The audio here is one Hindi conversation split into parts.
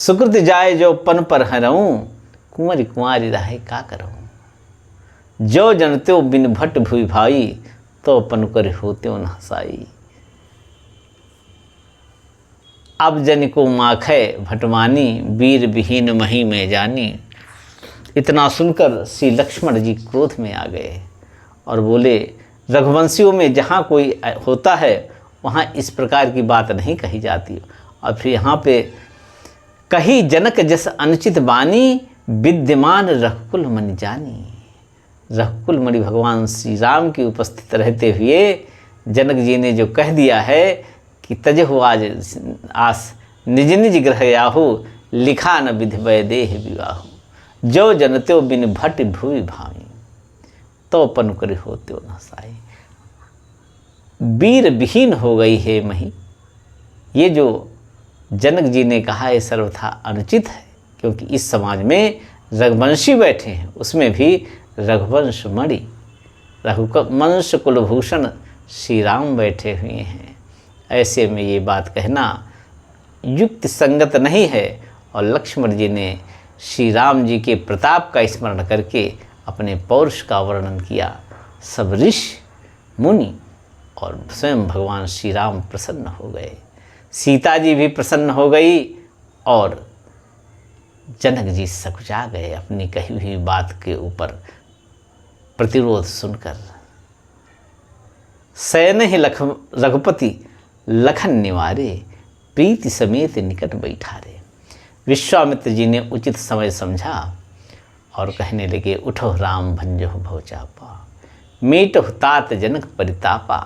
सुकृत जाय जो पन पर हरऊँ, कुंवरी कुंवारी रहे का करऊँ। जो जनत्यो बिन भट भुई भाई, तो पन कर होत्यो न हसाई। अब जन को माखै भटमानी, वीर विहीन मही में जानी। इतना सुनकर श्री लक्ष्मण जी क्रोध में आ गए और बोले, रघुवंशियों में जहाँ कोई होता है वहाँ इस प्रकार की बात नहीं कही जाती। और फिर यहाँ पे कही जनक जस अनुचित बानी, विद्यमान रघुकुल मणि जानी। रघुकुल मणि भगवान श्री राम की उपस्थित रहते हुए जनक जी ने जो कह दिया है कि तजहु आज आस निज निज ग्रह याहू, लिखा न विधि वैदेह विवाहु। जो जनत्यो बिन भट भुवि भावी, तो पन कर होत्यो न साई। वीर विहीन हो गई है मही। ये जो जनक जी ने कहा है सर्वथा अनुचित है, क्योंकि इस समाज में रघुवंशी बैठे हैं, उसमें भी रघुवंश मणि रघुवंश कुलभूषण श्री राम बैठे हुए हैं। ऐसे में ये बात कहना युक्ति संगत नहीं है। और लक्ष्मण जी ने श्री राम जी के प्रताप का स्मरण करके अपने पौरुष का वर्णन किया। सब ऋषि मुनि और स्वयं भगवान श्री राम प्रसन्न हो गए। सीता जी भी प्रसन्न हो गई और जनक जी सकुचा गए अपनी कही हुई बात के ऊपर प्रतिरोध सुनकर। सैन ही रघुपति लखन निवारे, प्रीति समेत निकट बैठारे। विश्वामित्र जी ने उचित समय समझा और कहने लगे, उठो राम भंजो भवचापा, मीटो तात जनक परितापा।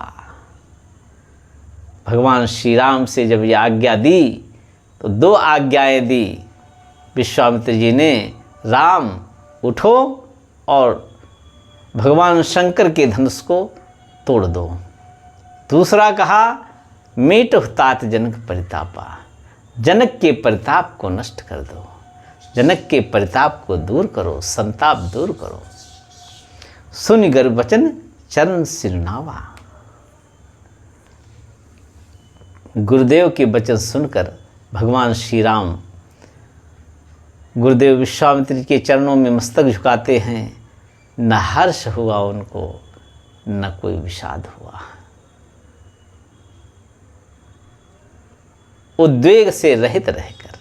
भगवान श्री राम से जब ये आज्ञा दी तो दो आज्ञाएं दी विश्वामित्र जी ने। राम उठो और भगवान शंकर के धनुष को तोड़ दो। दूसरा कहा, मेटो तात जनक परितापा, जनक के परिताप को नष्ट कर दो, जनक के परिताप को दूर करो, संताप दूर करो। सुनि गर बचन चरण सिरनावा। गुरुदेव के वचन सुनकर भगवान श्री राम गुरुदेव विश्वामित्र के चरणों में मस्तक झुकाते हैं। न हर्ष हुआ उनको, न कोई विषाद हुआ। उद्वेग से रहित रहकर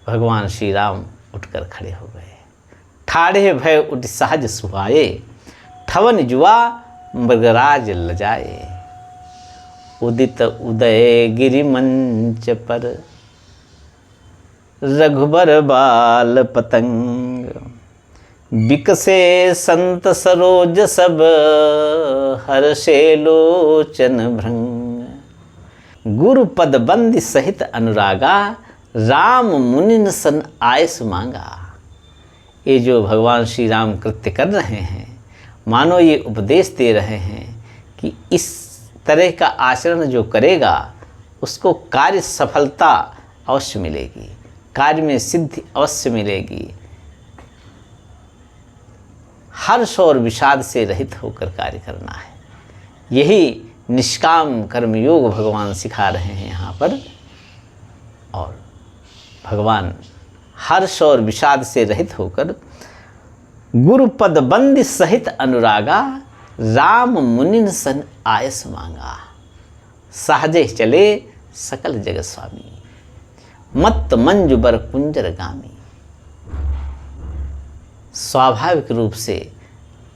भगवान श्री राम उठकर खड़े हो गए। ठाढ़े भय उठ सहज सुहाए, ठवन जुआ मृगराज लजाए। उदित उदय गिरि मंच पर, रघुबर बाल पतंग। बिकसे संत सरोज सब, हर्षे लोचन भृंग। गुरु पद बंदी सहित अनुरागा, राम मुनिन सन आयस मांगा। ये जो भगवान श्री राम कृत्य कर रहे हैं, मानो ये उपदेश दे रहे हैं कि इस तरह का आचरण जो करेगा उसको कार्य सफलता अवश्य मिलेगी, कार्य में सिद्धि अवश्य मिलेगी। हर्ष और विषाद से रहित होकर कार्य करना है। यही निष्काम कर्मयोग भगवान सिखा रहे हैं यहाँ पर। और भगवान हर्ष और विषाद से रहित होकर गुरु पद बंदी सहित अनुरागा, राम मुनिन सन आयस मांगा। सहजे चले सकल जगत स्वामी, मत मंजु बर कुंजर गामी। स्वाभाविक रूप से,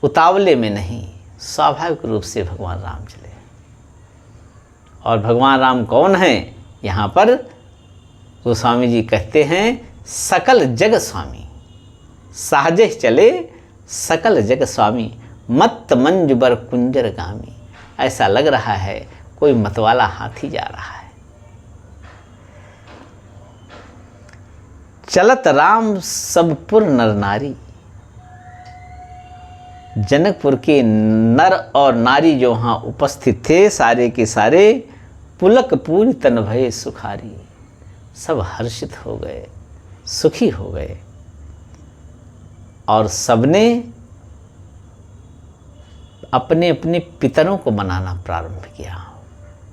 उतावले में नहीं, स्वाभाविक रूप से भगवान राम चले। और भगवान राम कौन हैं? यहाँ पर गोस्वामी जी कहते हैं, सकल जग स्वामी। सहजे चले सकल जग स्वामी, मत मंजु बर कुंजर गामी। ऐसा लग रहा है कोई मतवाला हाथी जा रहा है। चलत राम सब पुर नर नारी। जनकपुर के नर और नारी जो वहाँ उपस्थित थे, सारे के सारे पुलक पूरी तन भये सुखारी। सब हर्षित हो गए, सुखी हो गए। और सबने अपने अपने पितरों को मनाना प्रारंभ किया।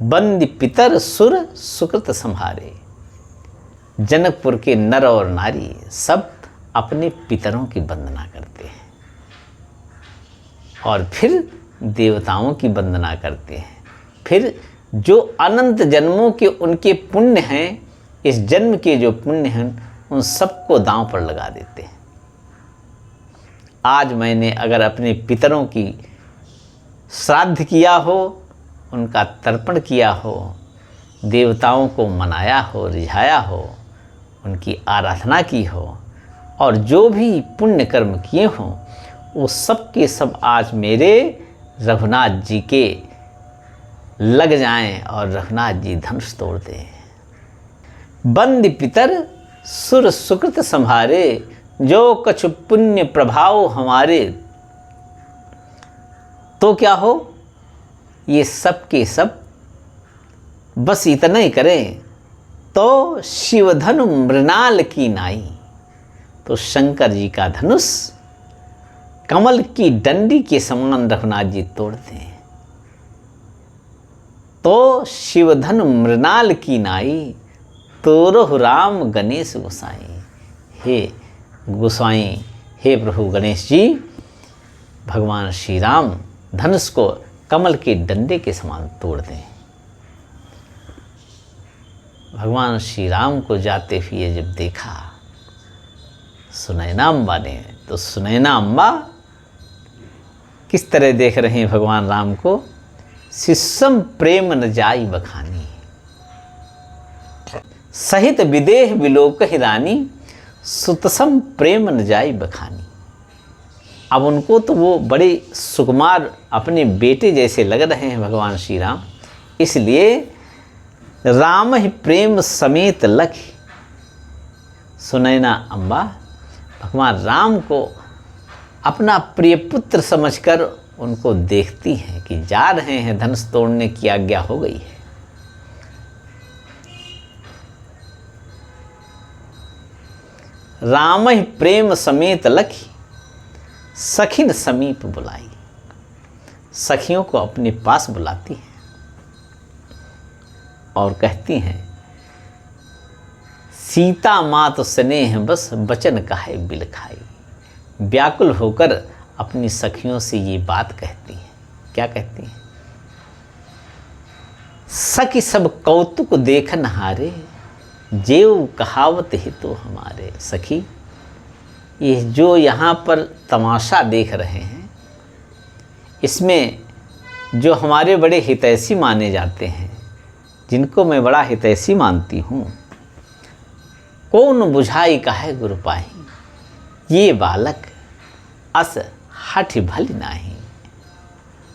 बंदी पितर सुर सुकृत संहारे। जनकपुर के नर और नारी सब अपने पितरों की वंदना करते हैं और फिर देवताओं की वंदना करते हैं। फिर जो अनंत जन्मों के उनके पुण्य हैं, इस जन्म के जो पुण्य हैं, उन सबको दांव पर लगा देते हैं। आज मैंने अगर अपने पितरों की श्राद्ध किया हो, उनका तर्पण किया हो, देवताओं को मनाया हो, रिझाया हो, उनकी आराधना की हो और जो भी पुण्य कर्म किए हों, वो सब के सब आज मेरे रघुनाथ जी के लग जाएं और रघुनाथ जी धनुष तोड़ दें। बंद पितर सुर सुकृत संभारे, जो कछु पुण्य प्रभाव हमारे। तो क्या हो, ये सब के सब बस इतना ही करें तो शिवधनु मृणाल की नाई। तो शंकर जी का धनुष कमल की डंडी के समान रघुनाथ जी तोड़ते हैं। तो शिवधनु मृणाल की नाई, तोरहु राम गणेश गोसाई। हे गोसाई, हे प्रभु गणेश जी, भगवान श्री राम धनुष को कमल के डंडे के समान तोड़ दें। भगवान श्री राम को जाते हुए जब देखा सुनैना अम्बा ने, तो सुनैना अम्बा किस तरह देख रहे हैं भगवान राम को? शिष्यम प्रेम न जाई बखानी, सहित विदेह विलोक रानी, सुतसम प्रेम न जाई बखानी। अब उनको तो वो बड़े सुकुमार अपने बेटे जैसे लग रहे हैं भगवान श्री राम, इसलिए राम ही प्रेम समेत लखी। सुनैना अम्बा भगवान राम को अपना प्रिय पुत्र समझकर उनको देखती हैं कि जा रहे हैं, धनुष तोड़ने की आज्ञा हो गई है। राम ही प्रेम समेत लखी, सखिन समीप बुलाई। सखियों को अपने पास बुलाती हैं और कहती हैं, सीता मात स्नेह बस बचन काहे बिलखाई। व्याकुल होकर अपनी सखियों से ये बात कहती हैं। क्या कहती हैं? सखी सब कौतुक देखन हारे, जेव कहावत ही तो हमारे। सखी, ये जो यहाँ पर तमाशा देख रहे हैं, इसमें जो हमारे बड़े हितैषी माने जाते हैं, जिनको मैं बड़ा हितैषी मानती हूँ, कौन बुझाई काहे गुरु पाही, ये बालक अस हठ भली नाही।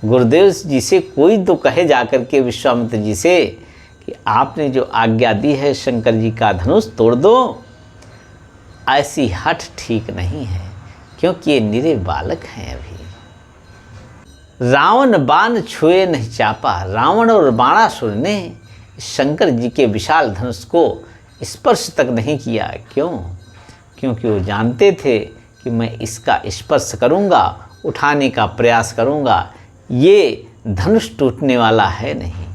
गुरुदेव जी से कोई तो कहे जाकर के विश्वामित्र जी से कि आपने जो आज्ञा दी है शंकर जी का धनुष तोड़ दो, ऐसी हठ ठीक नहीं है, क्योंकि ये निरे बालक हैं अभी। रावण बाण छुए नहीं चापा, रावण और बाणासुर ने शंकर जी के विशाल धनुष को स्पर्श तक नहीं किया। क्यों? क्योंकि वो जानते थे कि मैं इसका स्पर्श करूंगा, उठाने का प्रयास करूंगा, ये धनुष टूटने वाला है नहीं।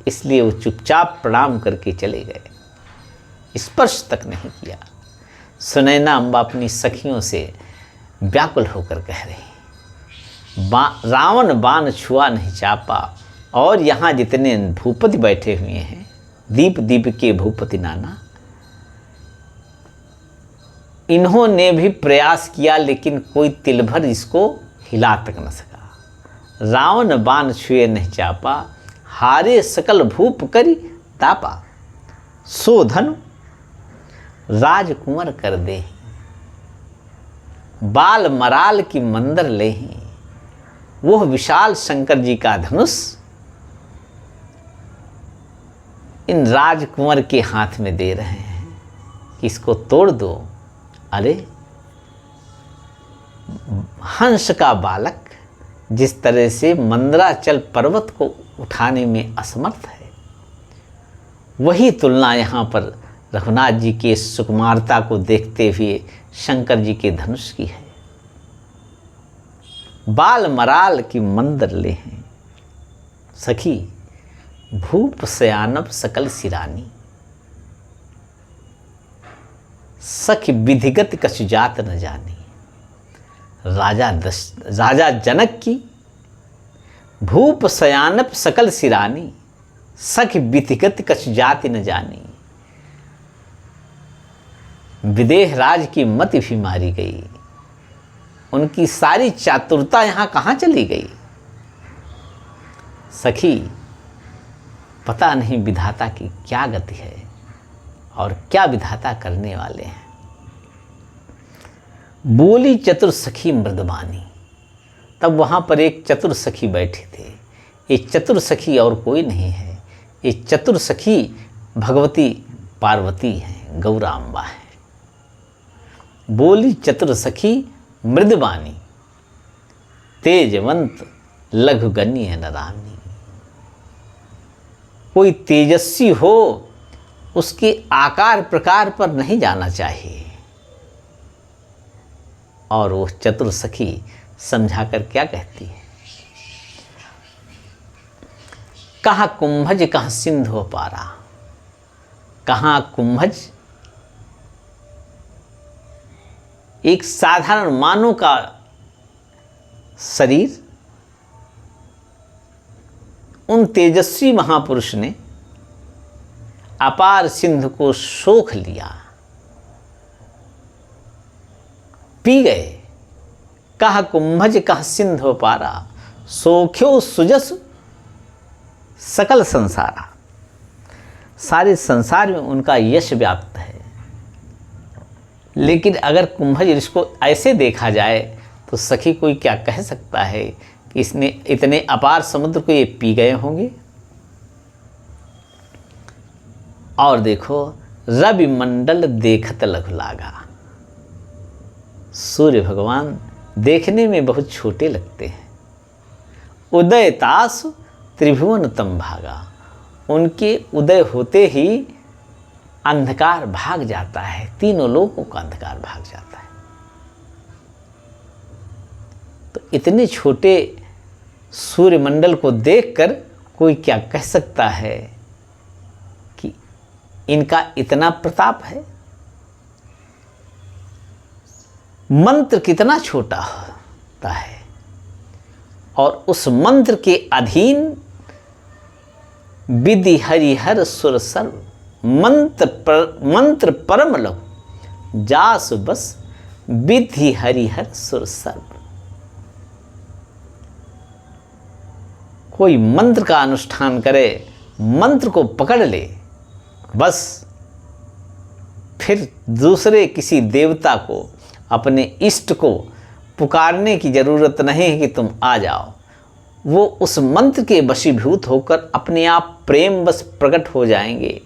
इसलिए वो चुपचाप प्रणाम करके चले गए, स्पर्श तक नहीं किया। सुनैना अम्बा अपनी सखियों से व्याकुल होकर कह रही, रावण बाण छुआ नहीं चापा। और यहाँ जितने भूपति बैठे हुए हैं, दीप दीप के भूपति नाना, इन्होंने भी प्रयास किया, लेकिन कोई तिल भर इसको हिला तक न सका। रावण बाण छुए नहीं चापा, हारे सकल भूप करी तापा। सो धनु राजकुंवर कर दे, बाल मराल की मंदर ले। वो विशाल शंकर जी का धनुष इन राजकुंवर के हाथ में दे रहे हैं कि इसको तोड़ दो। अरे हंस का बालक जिस तरह से मंदराचल पर्वत को उठाने में असमर्थ है, वही तुलना यहाँ पर रघुनाथ जी के सुकुमारता को देखते हुए शंकर जी के धनुष की है। बाल मराल की मंदर ले हैं, सखी भूप सयानब सकल सिरानी। सखी विधिगत कछु जात न जानी। राजा जनक की भूप शयानप सकल सिरानी, सखी विधिगत कछु जाति न जानी। विदेह राज की मति भी मारी गई, उनकी सारी चातुरता यहाँ कहाँ चली गई। सखी, पता नहीं विधाता की क्या गति है और क्या विधाता करने वाले हैं। बोली चतुर सखी मृदवानी। तब वहाँ पर एक चतुर सखी बैठे थे। ये चतुर सखी और कोई नहीं है, ये चतुर सखी भगवती पार्वती हैं, गौराम्बा है। बोली चतुर सखी मृदवानी, तेजवंत लघुगण्य नरानी। कोई तेजस्वी हो उसके आकार प्रकार पर नहीं जाना चाहिए। और वो चतुर सखी समझाकर क्या कहती है, कहाँ कुंभज कहाँ सिंधु पारा। कहाँ कुंभज एक साधारण मानव का शरीर, उन तेजस्वी महापुरुष ने अपार सिंधु को सोख लिया, पी गए। कहा कुंभज कहा सिंधु पारा, सोख्यो सुजस सकल संसारा। सारे संसार में उनका यश व्याप्त है। लेकिन अगर कुंभज इसको ऐसे देखा जाए तो सखी कोई क्या कह सकता है कि इसने इतने अपार समुद्र को ये पी गए होंगे। और देखो, रवि मंडल देखत लघु लागा। सूर्य भगवान देखने में बहुत छोटे लगते हैं। उदय तास त्रिभुवन तम भागा। उनके उदय होते ही अंधकार भाग जाता है, तीनों लोगों का अंधकार भाग जाता है। तो इतने छोटे सूर्यमंडल को देखकर कोई क्या कह सकता है कि इनका इतना प्रताप है। मंत्र कितना छोटा होता है और उस मंत्र के अधीन विधि हरिहर सुर सर्व। मंत्र परम लघु जास बस विधि हरिहर सुर सर्व। कोई मंत्र का अनुष्ठान करे, मंत्र को पकड़ ले, बस फिर दूसरे किसी देवता को, अपने इष्ट को पुकारने की जरूरत नहीं है कि तुम आ जाओ। वो उस मंत्र के वशीभूत होकर अपने आप प्रेम बस प्रकट हो जाएंगे,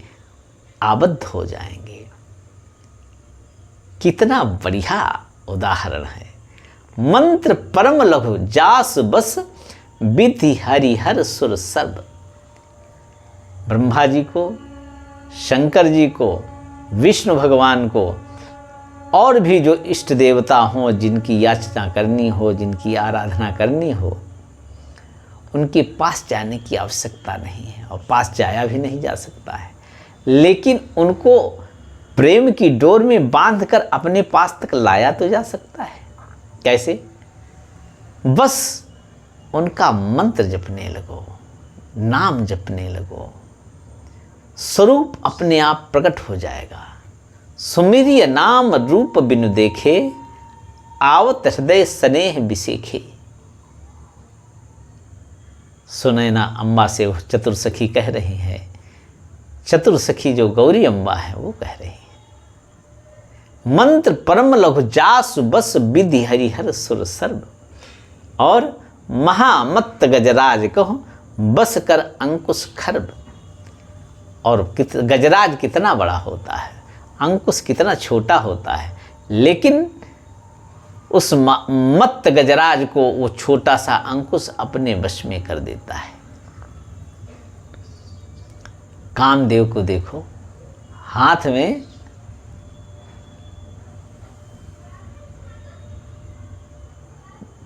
आबद्ध हो जाएंगे। कितना बढ़िया उदाहरण है। मंत्र परम लघु जास बस विधि हरिहर सुर सर्व। ब्रह्मा जी को, शंकर जी को, विष्णु भगवान को और भी जो इष्ट देवता हों, जिनकी याचना करनी हो, जिनकी आराधना करनी हो, उनके पास जाने की आवश्यकता नहीं है और पास जाया भी नहीं जा सकता है। लेकिन उनको प्रेम की डोर में बांधकर अपने पास तक लाया तो जा सकता है। कैसे? बस उनका मंत्र जपने लगो, नाम जपने लगो, स्वरूप अपने आप प्रकट हो जाएगा। सुमिरिय नाम रूप बिनु देखे, आवत हृदय स्नेह बिसेखे। सुनैना अम्बा से वो चतुर सखी कह रही है, चतुर सखी जो गौरी अम्बा है वो कह रही है, मंत्र परम लघु जासु बस विधि हरिहर सुर सर्व। और महामत्त गजराज कहो बस कर अंकुश खर्ब। और गजराज कितना बड़ा होता है, अंकुश कितना छोटा होता है, लेकिन उस मत्त गजराज को वो छोटा सा अंकुश अपने वश में कर देता है। कामदेव को देखो, हाथ में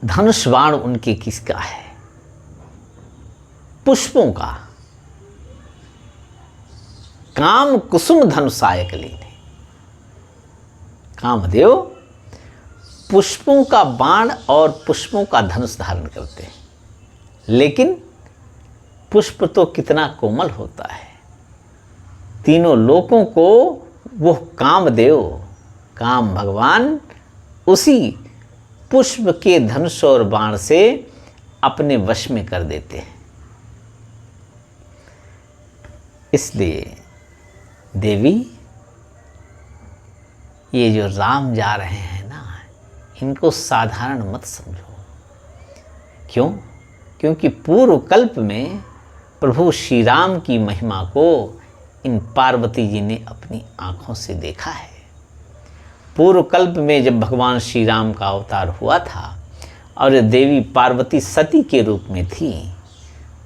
धनुष बाण उनके किसका है? पुष्पों का। काम कुसुम धनुषायक लीने। कामदेव पुष्पों का बाण और पुष्पों का धनुष धारण करते हैं, लेकिन पुष्प तो कितना कोमल होता है। तीनों लोकों को वो कामदेव, काम भगवान, उसी पुष्प के धनुष और बाण से अपने वश में कर देते हैं। इसलिए देवी, ये जो राम जा रहे हैं ना, इनको साधारण मत समझो। क्यों? क्योंकि पूर्व कल्प में प्रभु श्री राम की महिमा को इन पार्वती जी ने अपनी आंखों से देखा है। पूर्व कल्प में जब भगवान श्री राम का अवतार हुआ था और देवी पार्वती सती के रूप में थी,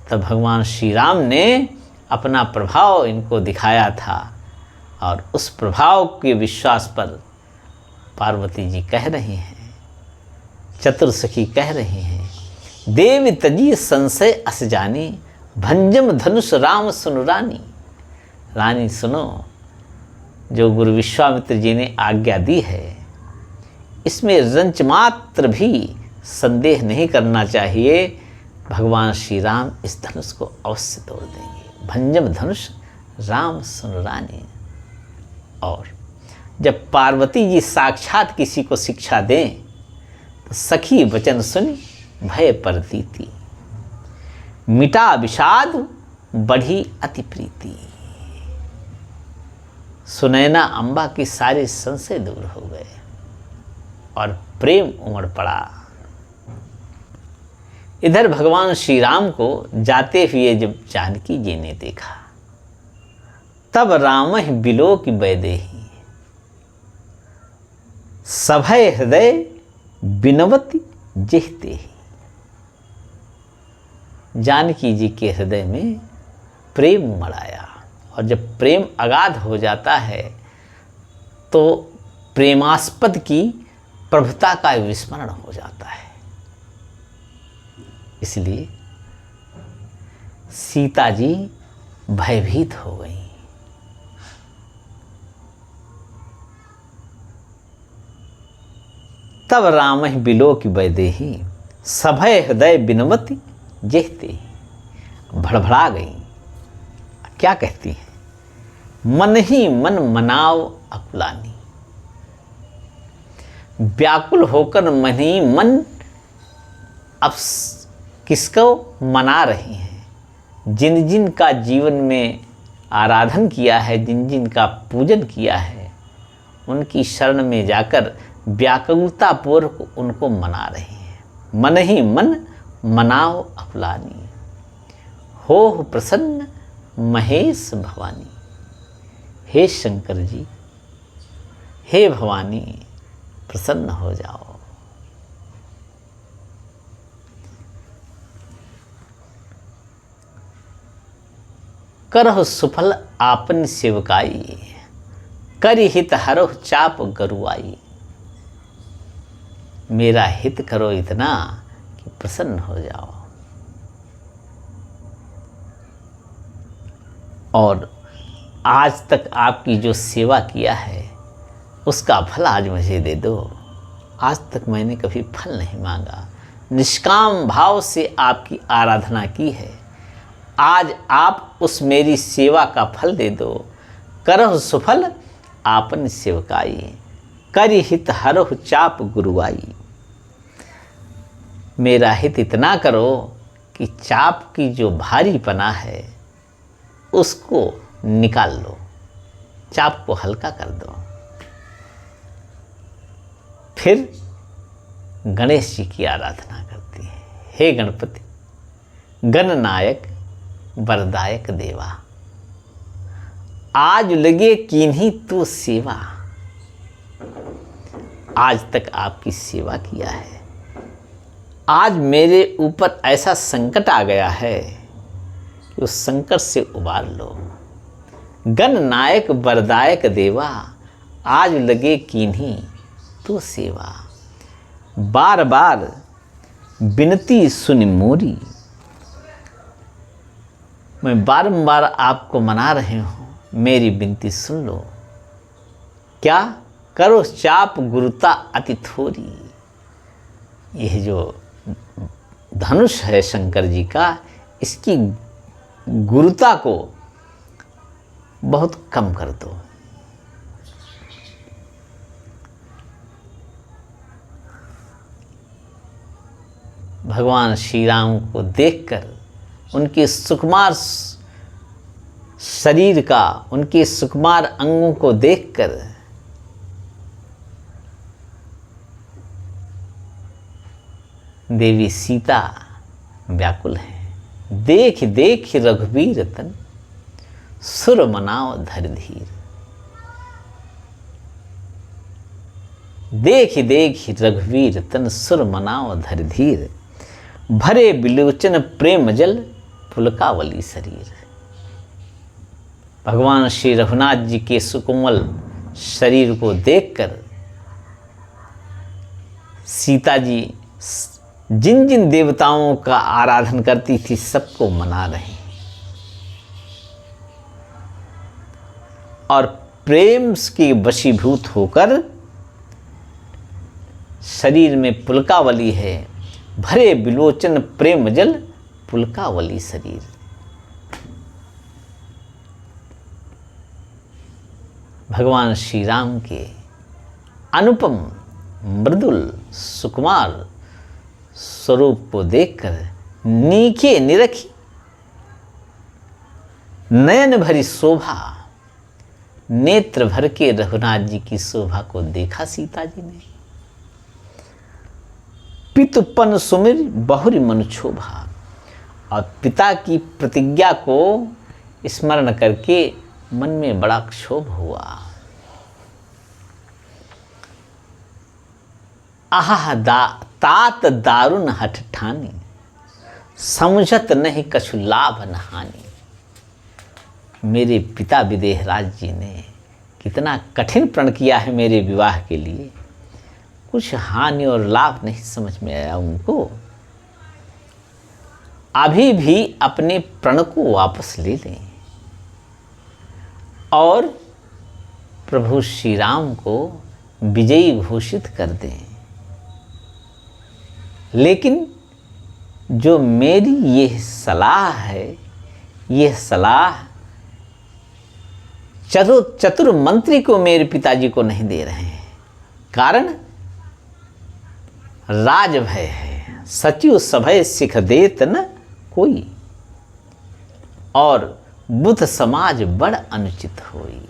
तब भगवान श्री राम ने अपना प्रभाव इनको दिखाया था, और उस प्रभाव के विश्वास पर पार्वती जी कह रही हैं, चतुर्सखी कह रही हैं, देव तजी संशय अस जानी, भंजम धनुष राम सुनु रानी। रानी सुनो, जो गुरु विश्वामित्र जी ने आज्ञा दी है, इसमें रंच मात्र भी संदेह नहीं करना चाहिए। भगवान श्री राम इस धनुष को अवश्य तोड़ देंगे। भंजम धनुष राम सुनु रानी। और जब पार्वती जी साक्षात किसी को शिक्षा दें तो सखी वचन सुनी भय परतीति, मिटा विषाद बढ़ी अति प्रीति। सुनैना अम्बा की सारे संशय दूर हो गए और प्रेम उमड़ पड़ा। इधर भगवान श्री राम को जाते हुए जब जानकी जी ने देखा, तब रामहि बिलोकि वैदेही, सभय हृदय बिनवति जेहते। जानकी जी के हृदय में प्रेम उमड़ आया, और जब प्रेम अगाध हो जाता है तो प्रेमास्पद की प्रभुता का विस्मरण हो जाता है। इसलिए सीता जी भयभीत हो गई। तब रामहि बिलोकि वैदेही, सभय हृदय बिनवति जेहते। भड़भड़ा गई। क्या कहती है? मन ही मन मनाव अकुलानी। व्याकुल होकर मन ही मन अब किसको मना रही हैं? जिन जिन का जीवन में आराधन किया है, जिन जिन का पूजन किया है, उनकी शरण में जाकर व्याकुलता पूर्वक उनको मना रही हैं। मन ही मन मनाओ अकुलानी, हो प्रसन्न महेश भवानी। हे शंकर जी, हे भवानी, प्रसन्न हो जाओ। करहु सुफल आपन सेवकाई, करि हित हरहु चाप गरुआई। मेरा हित करो इतना कि प्रसन्न हो जाओ। और आज तक आपकी जो सेवा किया है उसका फल आज मुझे दे दो। आज तक मैंने कभी फल नहीं मांगा, निष्काम भाव से आपकी आराधना की है। आज आप उस मेरी सेवा का फल दे दो। करहु सुफल आपन सेवकाई, करि हित हरहु चाप गुरुआई। मेरा हित इतना करो कि चाप की जो भारीपना है उसको निकाल लो, चाप को हल्का कर दो। फिर गणेश जी की आराधना करती है। हे गणपति, गणनायक वरदायक देवा, आज लगे कीन्ही तू सेवा। आज तक आपकी सेवा किया है, आज मेरे ऊपर ऐसा संकट आ गया है कि उस संकट से उबार लो। गणनायक वरदायक देवा, आज लगे कीन्ही तू सेवा। बार बार विनती सुन मोरी, मैं बारंबार आपको मना रही हूँ, मेरी विनती सुन लो। क्या? करो चाप गुरुता अति थोरी। यह जो धनुष है शंकर जी का, इसकी गुरुता को बहुत कम कर दो। भगवान श्री राम को देखकर, उनके सुकुमार शरीर का, उनके सुकुमार अंगों को देखकर देवी सीता व्याकुल हैं। देख देख रघुवीर तन, सुर मनाओ धर धीर। देख देख रघुवीर तन, सुर मनाओ धर धीर। भरे बिलोचन प्रेम जल, पुलकावली शरीर। भगवान श्री रघुनाथ जी के सुकोमल शरीर को देखकर सीता जी जिन जिन देवताओं का आराधन करती थी सबको मना रही और प्रेम के वशीभूत होकर शरीर में पुलकावली है। भरे बिलोचन प्रेम जल, पुलकावली शरीर। भगवान श्री राम के अनुपम मृदुल सुकुमार स्वरूप को देखकर नीके निरखी नयन भरी शोभा, नेत्र भर के रघुनाथ जी की शोभा को देखा सीता जी ने। पितुपन सुमिर बहुरी मन क्षोभा, और पिता की प्रतिज्ञा को स्मरण करके मन में बड़ा क्षोभ हुआ। आहा तात दारुण हठ ठानी, समझत नहीं कछु लाभ न हानि। मेरे पिता विदेहराज जी ने कितना कठिन प्रण किया है मेरे विवाह के लिए, कुछ हानि और लाभ नहीं समझ में आया उनको। अभी भी अपने प्रण को वापस ले लें और प्रभु श्री राम को विजयी घोषित कर दें। लेकिन जो मेरी यह सलाह है, यह सलाह चतुर मंत्री को, मेरे पिताजी को नहीं दे रहे हैं। कारण राज भय है, सचिव सभय सिख देत न कोई, और बुध समाज बड़ अनुचित होई।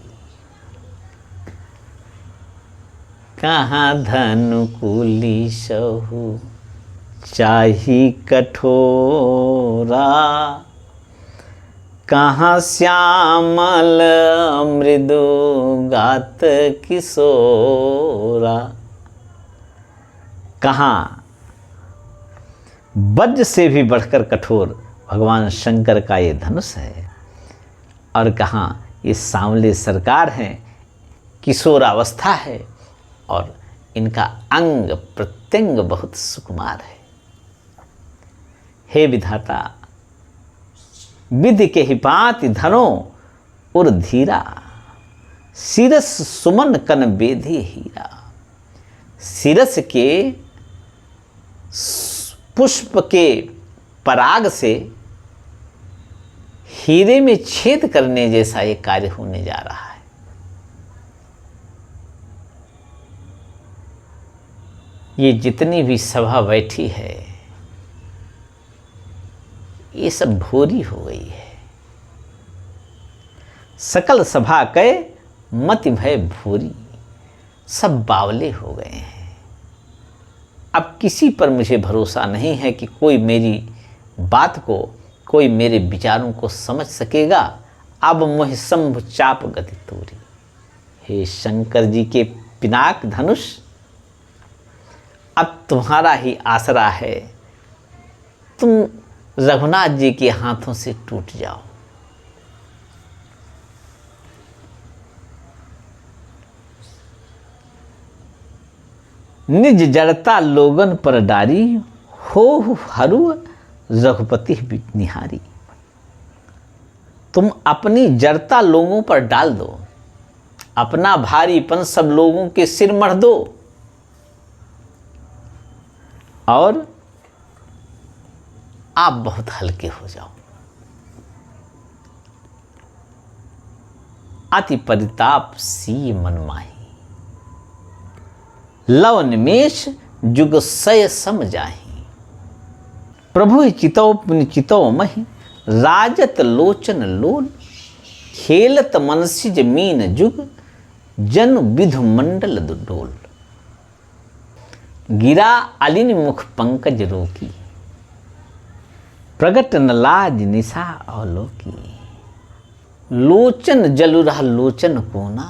कहाँ धनुकुली सहु चाही कठोरा, कहाँ श्यामल मृदु गात किशोरा। कहाँ वज्र से भी बढ़कर कठोर भगवान शंकर का ये धनुष है, और कहाँ ये सांवले सरकार हैं, किशोरावस्था है, और इनका अंग प्रत्यंग बहुत सुकुमार है। हे विधाता, विधि के ही पाति धनो उर धीरा, सिरस सुमन कन बेधि हीरा। सिरस के पुष्प के पराग से हीरे में छेद करने जैसा ये कार्य होने जा रहा है। ये जितनी भी सभा बैठी है, ये सब भोरी हो गई है। सकल सभा के मति भय भोरी, सब बावले हो गए हैं। अब किसी पर मुझे भरोसा नहीं है कि कोई मेरी बात को, कोई मेरे विचारों को समझ सकेगा। अब मोह शंभु चाप गति तोरी। हे शंकर जी के पिनाक धनुष, अब तुम्हारा ही आसरा है। तुम रघुनाथ जी के हाथों से टूट जाओ। निज जड़ता लोगन पर डारी, हो हरू रघुपति निहारी। तुम अपनी जड़ता लोगों पर डाल दो, अपना भारीपन सब लोगों के सिर मढ़ दो और आप बहुत हल्के हो जाओ। अति परिताप सी मन माही, लव निमेश जुग सय सम जाही। प्रभु चितौ पुनि चितौ महि, राजत लोचन लोल। खेलत मनसिज मीन जुग, जन विधु मंडल डोल। गिरा अलिन मुख पंकज रोकी, प्रगट न लाज निशा अवलोकी। लोचन जलु रहा लोचन कोना,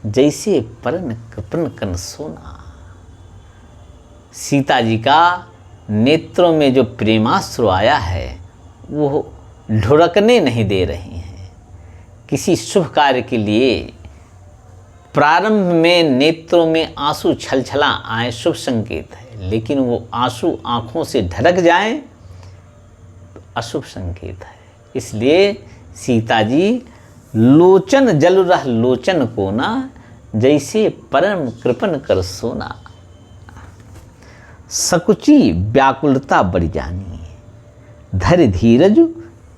जैसे परन कृपन कन सोना। सीता जी का नेत्रों में जो प्रेमाश्रु आया है वो ढुड़कने नहीं दे रही हैं। किसी शुभ कार्य के लिए प्रारंभ में नेत्रों में आंसू छलछला आए शुभ संकेत है, लेकिन वो आंसू आंखों से ढरक जाएं तो अशुभ संकेत है। इसलिए सीता जी लोचन जल रह लोचन कोना, जैसे परम कृपन कर सोना। सकुची व्याकुलता बड़ी जानी, धैर्य धीरज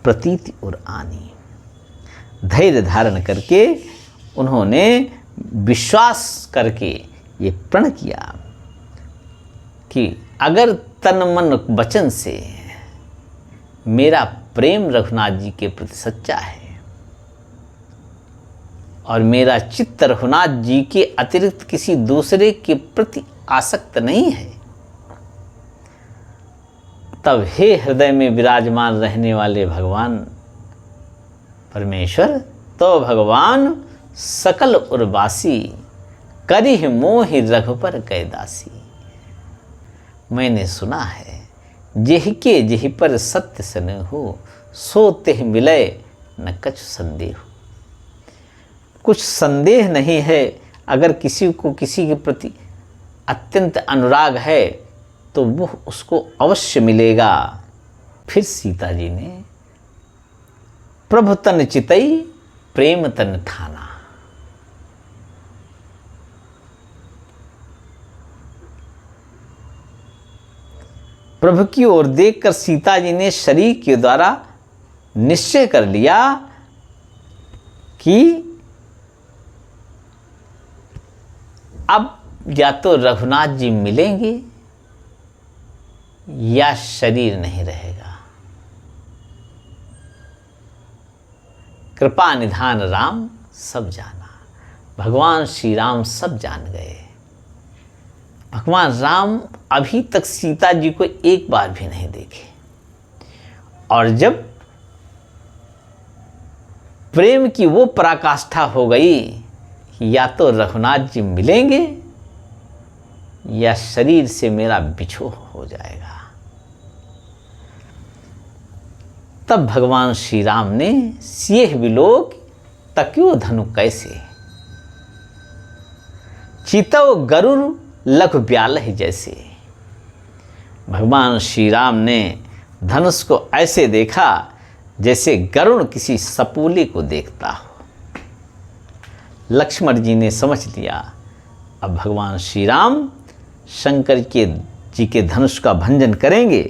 प्रतीति और आनी। धैर्य धारण करके उन्होंने विश्वास करके ये प्रण किया कि अगर तन मन वचन से मेरा प्रेम रघुनाथ जी के प्रति सच्चा है और मेरा चित्त रघुनाथ जी के अतिरिक्त किसी दूसरे के प्रति आसक्त नहीं है, तब हे हृदय में विराजमान रहने वाले भगवान परमेश्वर, तो भगवान सकल उर्वासी, करिह मोहि रघुपर कैदासी। मैंने सुना है जेहि के जेहि पर सत्य स्नेहु, सो तेह मिलय न कछु संदेह। कुछ संदेह नहीं है, अगर किसी को किसी के प्रति अत्यंत अनुराग है तो वो उसको अवश्य मिलेगा। फिर सीता जी ने प्रभु तन चितई प्रेम तन ठाना। प्रभु की ओर देखकर सीता जी ने शरीर के द्वारा निश्चय कर लिया कि अब या तो रघुनाथ जी मिलेंगे या शरीर नहीं रहेगा। कृपा निधान राम सब जाना, भगवान श्री राम सब जान गए। भगवान राम अभी तक सीता जी को एक बार भी नहीं देखे, और जब प्रेम की वो पराकाष्ठा हो गई या तो रघुनाथ जी मिलेंगे या शरीर से मेरा बिछोह हो जाएगा, तब भगवान श्री राम ने सियह विलोक तक्यो धनु कैसे, चितव गरुड़ लघु ब्यालहि जैसे। भगवान श्री राम ने धनुष को ऐसे देखा जैसे गरुड़ किसी सपूली को देखता हो। लक्ष्मण जी ने समझ लिया अब भगवान श्री राम शंकर जी के धनुष का भंजन करेंगे,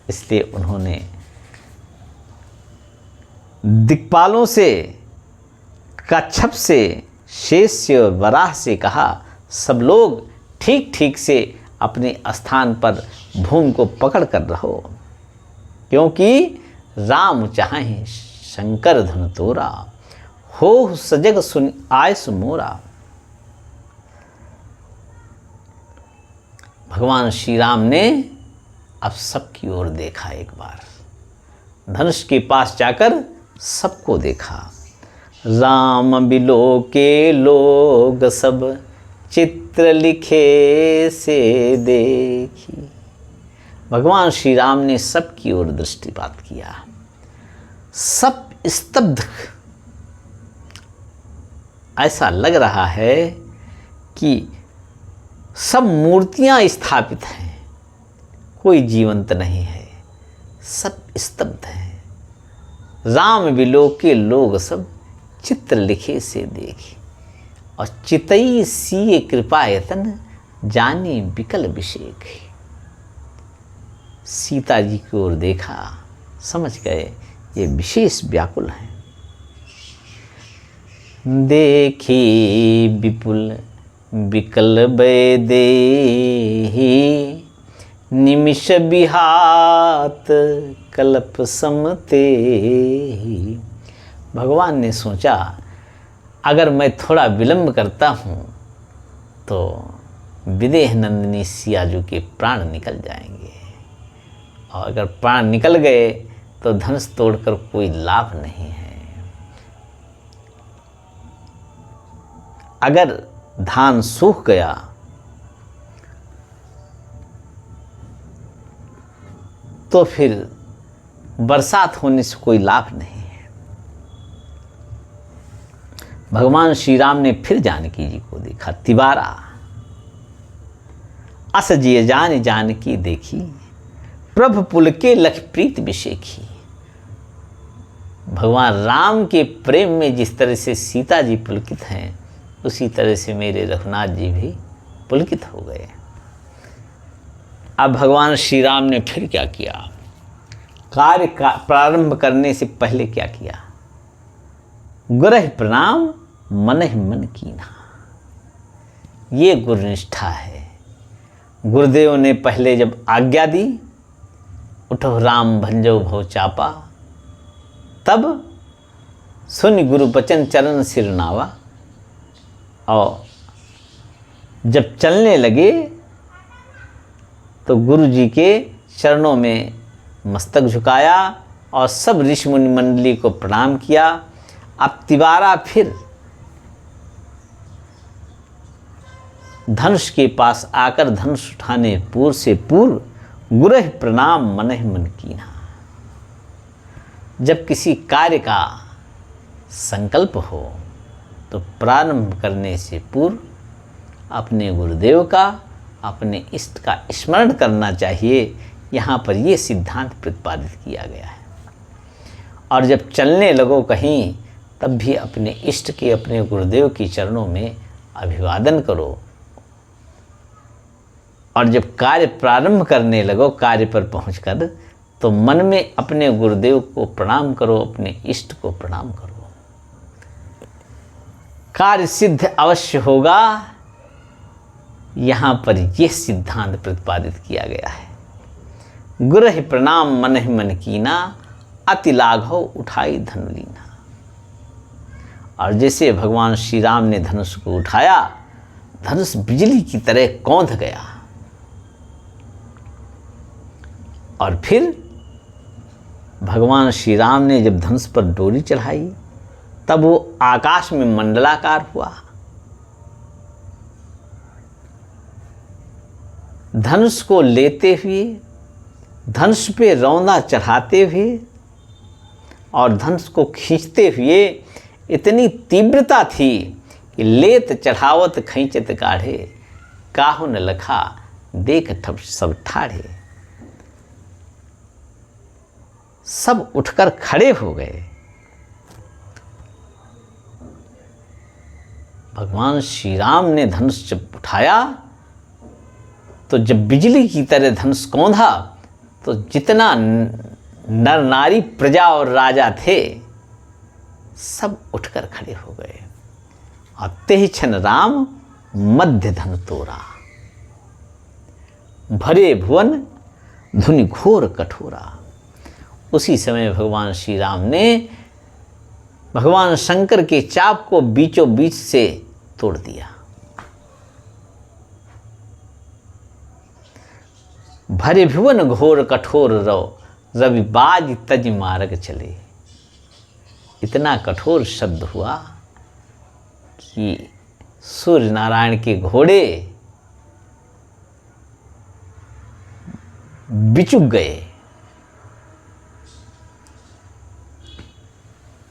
इसलिए उन्होंने दिक्पालों से, कच्छप से, शेष से और वराह से कहा, सब लोग ठीक ठीक से अपने स्थान पर भूमि को पकड़ कर रहो, क्योंकि राम चाहें शंकर धनु तोरा, हो सजग सुन आयस मोरा। भगवान श्री राम ने अब सबकी ओर देखा, एक बार धनुष के पास जाकर सबको देखा। राम बिलो के लोग सब, चित्र लिखे से देखी। भगवान श्री राम ने सबकी ओर दृष्टिपात किया, सब स्तब्ध। ऐसा लग रहा है कि सब मूर्तियां स्थापित हैं, कोई जीवंत नहीं है, सब स्तब्ध हैं। राम बिलो के लोग सब, चित्र लिखे से देखे, और चितई सीए कृपा यतन जाने विकल विषेक। सीता जी की ओर देखा, समझ गए ये विशेष व्याकुल हैं। देखी विपुल विकल भय देहि, निमिष बिहात कल्प समते। भगवान ने सोचा अगर मैं थोड़ा विलंब करता हूँ तो विदेह नंदिनी सियाजू के प्राण निकल जाएंगे, और अगर प्राण निकल गए तो धनुष तोड़कर कोई लाभ नहीं है। अगर धान सूख गया तो फिर बरसात होने से कोई लाभ नहीं है। भगवान श्री राम ने फिर जानकी जी को देखा। तिवारा अस जिय जान जानकी देखी, प्रभु पुल के लख प्रीत विषेखी। भगवान राम के प्रेम में जिस तरह से सीता जी पुलकित हैं, उसी तरह से मेरे रघुनाथ जी भी पुलकित हो गए। अब भगवान श्री राम ने फिर क्या किया? कार्य का प्रारंभ करने से पहले क्या किया? गुरह प्रणाम मनहि मन कीना। ये गुरुनिष्ठा है। गुरुदेव ने पहले जब आज्ञा दी, उठो राम भंजो भव चापा, तब सुन गुरु बचन चरण सिर नावा। और जब चलने लगे तो गुरु जी के चरणों में मस्तक झुकाया और सब ऋषि मुनि मंडली को प्रणाम किया। अब तिवारा फिर धनुष के पास आकर धनुष उठाने पूर्व से पूर्व गुरह प्रणाम मनहि मन कीना। जब किसी कार्य का संकल्प हो तो प्रारंभ करने से पूर्व अपने गुरुदेव का, अपने इष्ट का स्मरण करना चाहिए। यहाँ पर ये सिद्धांत प्रतिपादित किया गया है। और जब चलने लगो कहीं, तब भी अपने इष्ट के, अपने गुरुदेव की चरणों में अभिवादन करो। और जब कार्य प्रारंभ करने लगो, कार्य पर पहुंचकर, तो मन में अपने गुरुदेव को प्रणाम करो, अपने इष्ट को प्रणाम करो। कार्य सिद्ध अवश्य होगा। यहाँ पर यह सिद्धांत प्रतिपादित किया गया है। गुरह प्रणाम मनहि मन कीना, अति लाघव उठाई धनु लीना। और जैसे भगवान श्री राम ने धनुष को उठाया, धनुष बिजली की तरह कौंध गया। और फिर भगवान श्री राम ने जब धनुष पर डोरी चढ़ाई, तब वो आकाश में मंडलाकार हुआ। धनुष को लेते हुए, धनुष पे रौंदा चढ़ाते हुए और धनुष को खींचते हुए इतनी तीव्रता थी कि लेत चढ़ावत खींचत काढ़े, काहू न लखा देख ठप सब ठाढ़े। सब उठकर खड़े हो गए। भगवान श्री राम ने धनुष जब उठाया, तो जब बिजली की तरह धनुष कौंधा, तो जितना नर नारी प्रजा और राजा थे, सब उठकर खड़े हो गए। और तेहि क्षण राम मध्य धनु तोरा, भरे भुवन धुनि घोर कठोरा। उसी समय भगवान श्री राम ने भगवान शंकर के चाप को बीचों बीच से तोड़ दिया। भरे भुवन घोर कठोर रवि बाज तज मार्ग चले। इतना कठोर शब्द हुआ कि सूर्य नारायण के घोड़े बिचुक गए।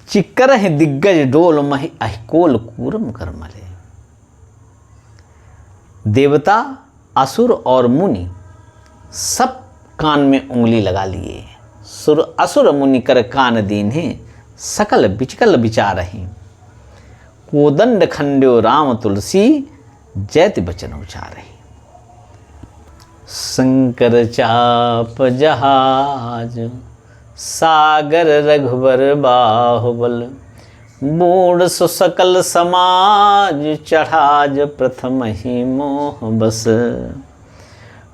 चिक्कर दिग्गज डोल महि अहिकोल कूरम कर मले। देवता, असुर और मुनि सब कान में उंगली लगा लिए। सुर असुर मुनि कर कान दीन्हे, सकल बिचकल विचारहि। कोदंड खंड्यो राम तुलसी जैति बचन उचारे। शंकर चाप जहाज सागर रघुबर बाहुबल, बूढ़ सो सकल समाज चढ़ाज प्रथम ही मोह बस।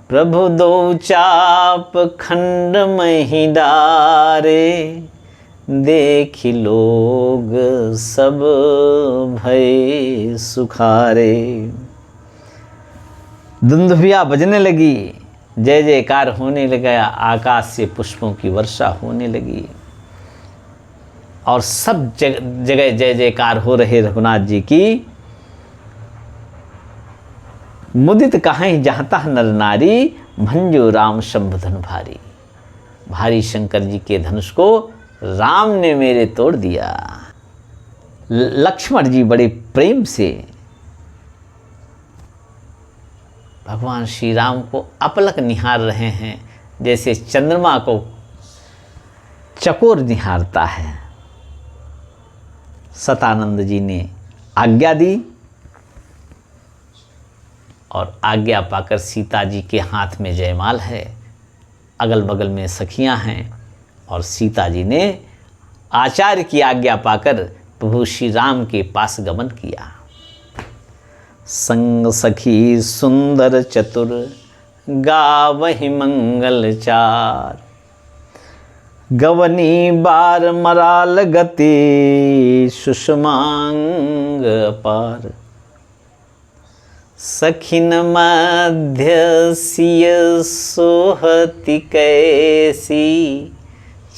प्रभु दो चाप खंड मही डारे, देखी लोग सब भय सुखारे। दुंदुभिया बजने लगी, जय जयकार होने लगा, आकाश से पुष्पों की वर्षा होने लगी और सब जगह जय जयकार हो रहे रघुनाथ जी की। मुदित कहाई जहाँ नर नारी, भंजो राम शंभु धनु भारी। भारी शंकर जी के धनुष को राम ने मेरे तोड़ दिया। लक्ष्मण जी बड़े प्रेम से भगवान श्री राम को अपलक निहार रहे हैं, जैसे चंद्रमा को चकोर निहारता है। सतानंद जी ने आज्ञा दी और आज्ञा पाकर सीता जी के हाथ में जयमाल है, अगल बगल में सखियां हैं और सीता जी ने आचार्य की आज्ञा पाकर प्रभु श्री राम के पास गमन किया। संग सखी सुंदर चतुर गावहि मंगल चार, गवनी बार मराल गति सुषमांग पार। सखिन मध्य सिय सोहति कैसी,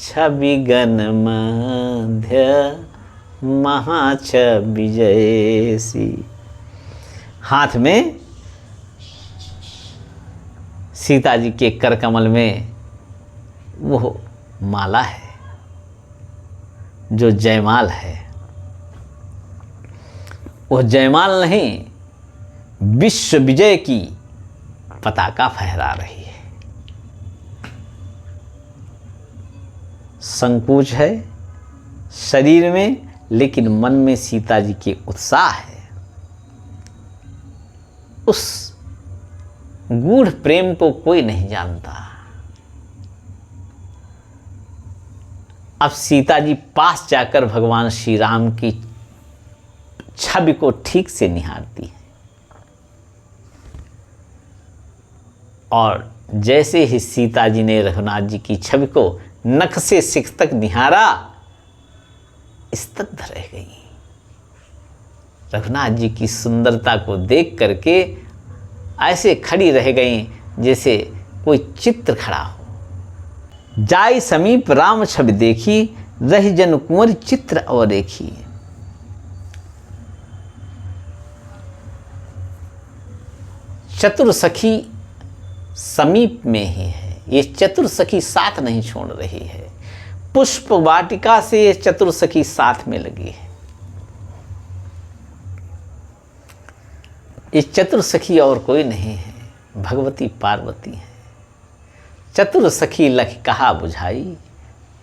छवि गण मध्य महाछवि जैसी। हाथ में सीता जी के कर कमल में वो माला है जो जयमाल है। वो जयमाल नहीं, विश्व विजय की पताका फहरा रही है। संकोच है शरीर में, लेकिन मन में सीता जी के उत्साह है। उस गूढ़ प्रेम को कोई नहीं जानता। अब सीता जी पास जाकर भगवान श्री राम की छवि को ठीक से निहारती है और जैसे ही सीता जी ने रघुनाथ जी की छवि को नख से सिख तक निहारा, स्तब्ध रह गई। रघुनाथ जी की सुंदरता को देख करके ऐसे खड़ी रह गई जैसे कोई चित्र खड़ा हो। जाय समीप राम छवि देखी, रही जन कुंवर चित्र अवरेखी। चतुर सखी समीप में ही है, ये चतुर सखी साथ नहीं छोड़ रही है। पुष्प वाटिका से ये चतुर सखी साथ में लगी है। ये चतुर सखी और कोई नहीं है, भगवती पार्वती है। चतुर सखी लख कहा बुझाई,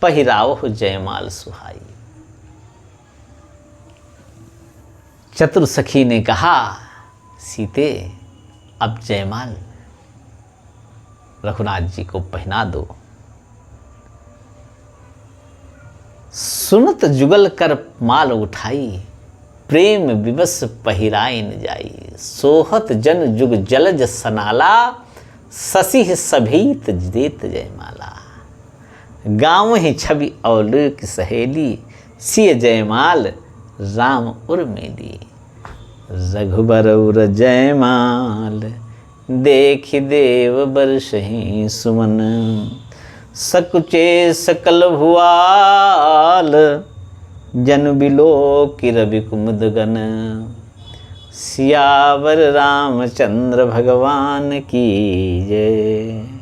पहिराओ जयमाल सुहाई। चतुर सखी ने कहा, सीते अब जयमाल रघुनाथ जी को पहना दो। सुनत जुगल कर माल उठाई, प्रेम विवश पहिराइन जाई। सोहत जन जुग जलज सनाला, ससिह सभीत देत जयमाला। गाँव ही छवि औलूक सहेली, सिय जयमाल राम उर्मिली। रघुबर उर जयमाल, देखि देव बरसहि सुमन। सकुचे सकल भुआल, जन बिलो की रवि कुमुदगन। सियावर रामचंद्र भगवान की जय।